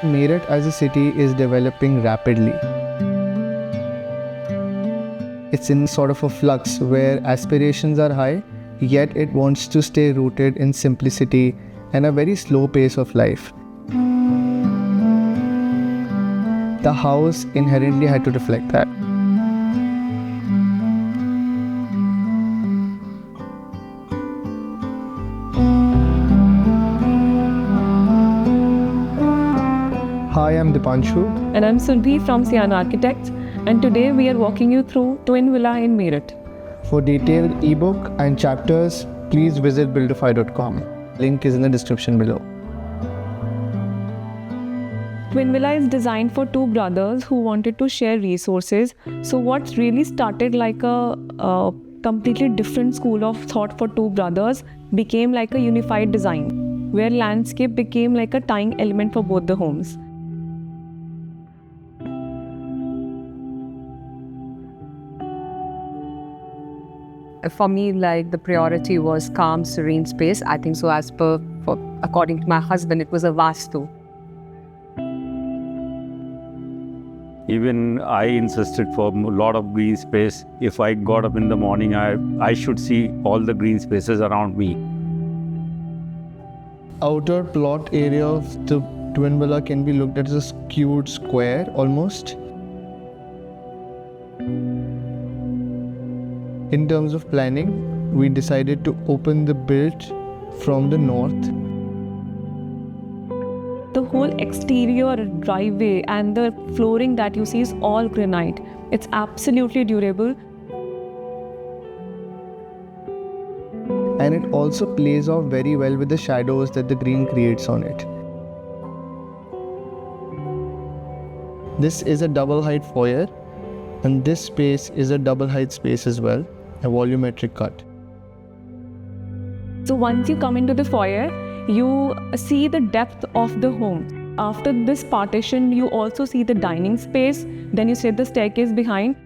Meerut as a city is developing rapidly. It's in sort of a flux where aspirations are high, yet it wants to stay rooted in simplicity and a very slow pace of life. The house inherently had to reflect that. Hi, I'm Dipanshu. And I'm Sylvie from Sian Architects, and today we are walking you through Twin Villa in Meerut. For detailed ebook and chapters, please visit buildofy.com. Link is in the description below. Twin Villa is designed for two brothers who wanted to share resources. So what really started like a completely different school of thought for two brothers became like a unified design, where landscape became like a tying element for both the homes. For me, like the priority was calm, serene space. I think so. According to my husband, it was a vastu. Even I insisted for a lot of green space. If I got up in the morning, I should see all the green spaces around me. Outer plot area of the twin villa can be looked at as a skewed square almost. In terms of planning, we decided to open the build from the north. The whole exterior driveway and the flooring that you see is all granite. It's absolutely durable. And it also plays off very well with the shadows that the green creates on it. This is a double height foyer, and this space is a double height space as well, a volumetric cut. So once you come into the foyer, you see the depth of the home. After this partition, you also see the dining space. Then you see the staircase behind.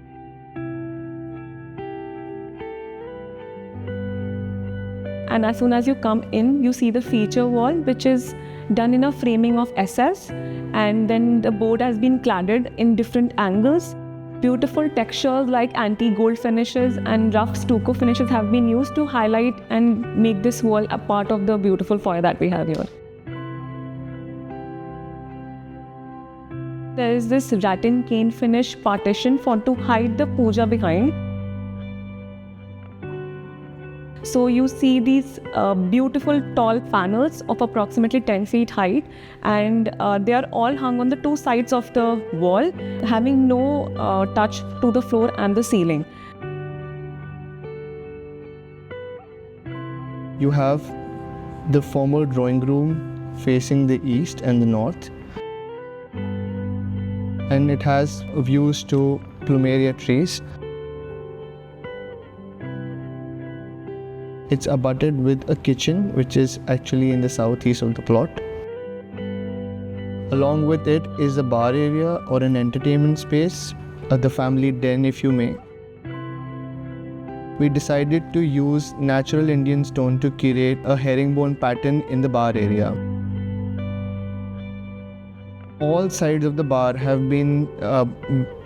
And as soon as you come in, you see the feature wall, which is done in a framing of SS. And then the board has been cladded in different angles. Beautiful textures like antique gold finishes and rough stucco finishes have been used to highlight and make this wall a part of the beautiful foyer that we have here. There is this rattan cane finish partition to hide the puja behind. So you see these beautiful tall panels of approximately 10 feet height, and they are all hung on the two sides of the wall, having no touch to the floor and the ceiling. You have the formal drawing room facing the east and the north. And it has views to plumeria trees. It's abutted with a kitchen, which is actually in the southeast of the plot. Along with it is a bar area or an entertainment space, the family den if you may. We decided to use natural Indian stone to create a herringbone pattern in the bar area. All sides of the bar have been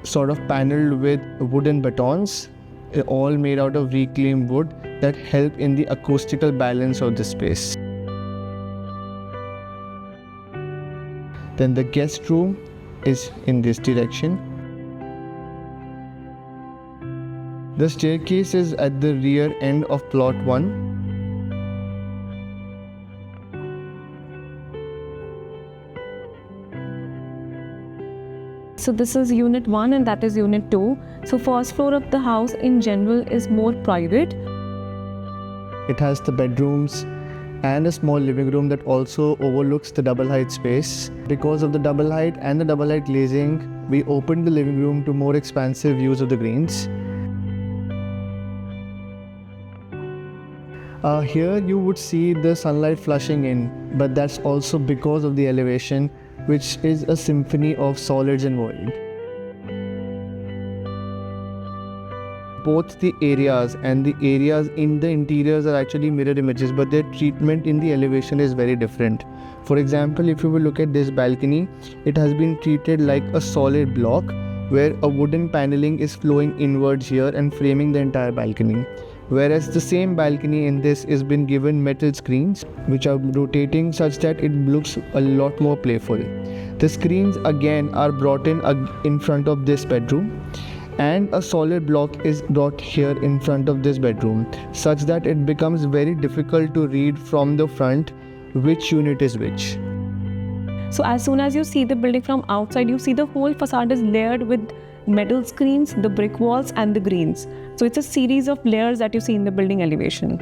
sort of paneled with wooden batons, all made out of reclaimed wood that help in the acoustical balance of the space. Then the guest room is in this direction. The staircase is at the rear end of plot 1. So this is unit 1 and that is unit 2. So first floor of the house in general is more private. It has the bedrooms and a small living room that also overlooks the double height space. Because of the double height and the double height glazing, we opened the living room to more expansive views of the greens. Here you would see the sunlight flushing in, but that's also because of the elevation, which is a symphony of solids and void. Both the areas and the areas in the interiors are actually mirror images, but their treatment in the elevation is very different. For example, if you will look at this balcony, it has been treated like a solid block where a wooden paneling is flowing inwards here and framing the entire balcony. Whereas the same balcony in this is been given metal screens which are rotating such that it looks a lot more playful. The screens again are brought in front of this bedroom, and a solid block is brought here in front of this bedroom such that it becomes very difficult to read from the front which unit is which. So as soon as you see the building from outside, you see the whole facade is layered with metal screens, the brick walls and the greens. So it's a series of layers that you see in the building elevation.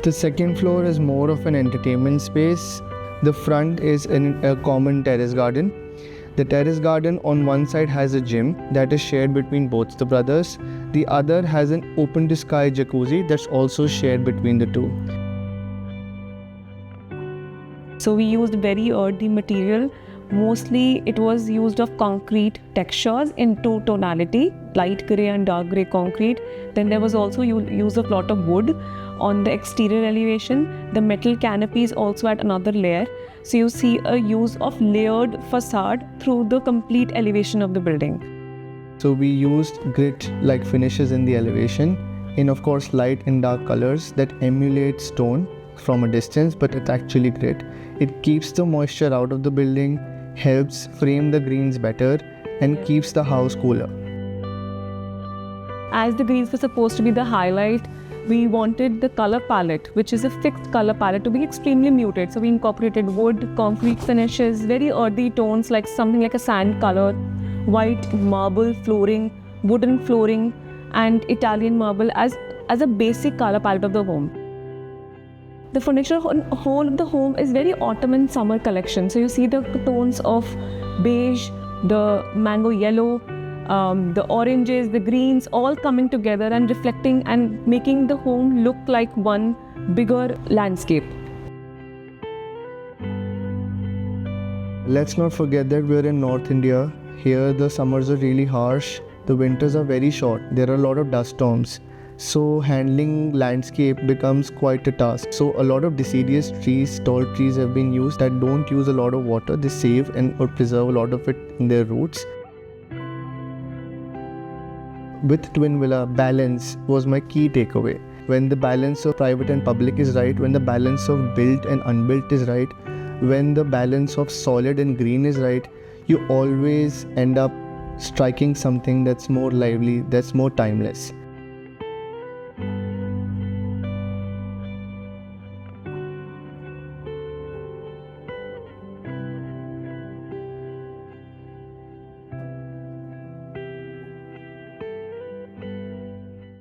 The second floor is more of an entertainment space. The front is in a common terrace garden. The terrace garden on one side has a gym that is shared between both the brothers. The other has an open to sky jacuzzi that's also shared between the two. So we used very earthy material. Mostly it was used of concrete textures in two tonality, light grey and dark grey concrete. Then there was also use of lot of wood on the exterior elevation. The metal canopy is also at another layer. So you see a use of layered facade through the complete elevation of the building. So we used grit-like finishes in the elevation, in of course light and dark colors that emulate stone from a distance, but it's actually grit. It keeps the moisture out of the building, helps frame the greens better, and keeps the house cooler. As the greens were supposed to be the highlight, we wanted the color palette, which is a fixed color palette, to be extremely muted. So we incorporated wood, concrete finishes, very earthy tones like something like a sand color, white marble flooring, wooden flooring, and Italian marble as a basic color palette of the home. The furniture whole of the home is very autumn and summer collection. So you see the tones of beige, the mango yellow, the oranges, the greens, all coming together and reflecting and making the home look like one bigger landscape. Let's not forget that we're in North India. Here the summers are really harsh, the winters are very short, there are a lot of dust storms. So handling landscape becomes quite a task. So a lot of deciduous trees, tall trees have been used that don't use a lot of water. They save or preserve a lot of it in their roots. With Twin Villa, balance was my key takeaway. When the balance of private and public is right, when the balance of built and unbuilt is right, when the balance of solid and green is right, you always end up striking something that's more lively, that's more timeless.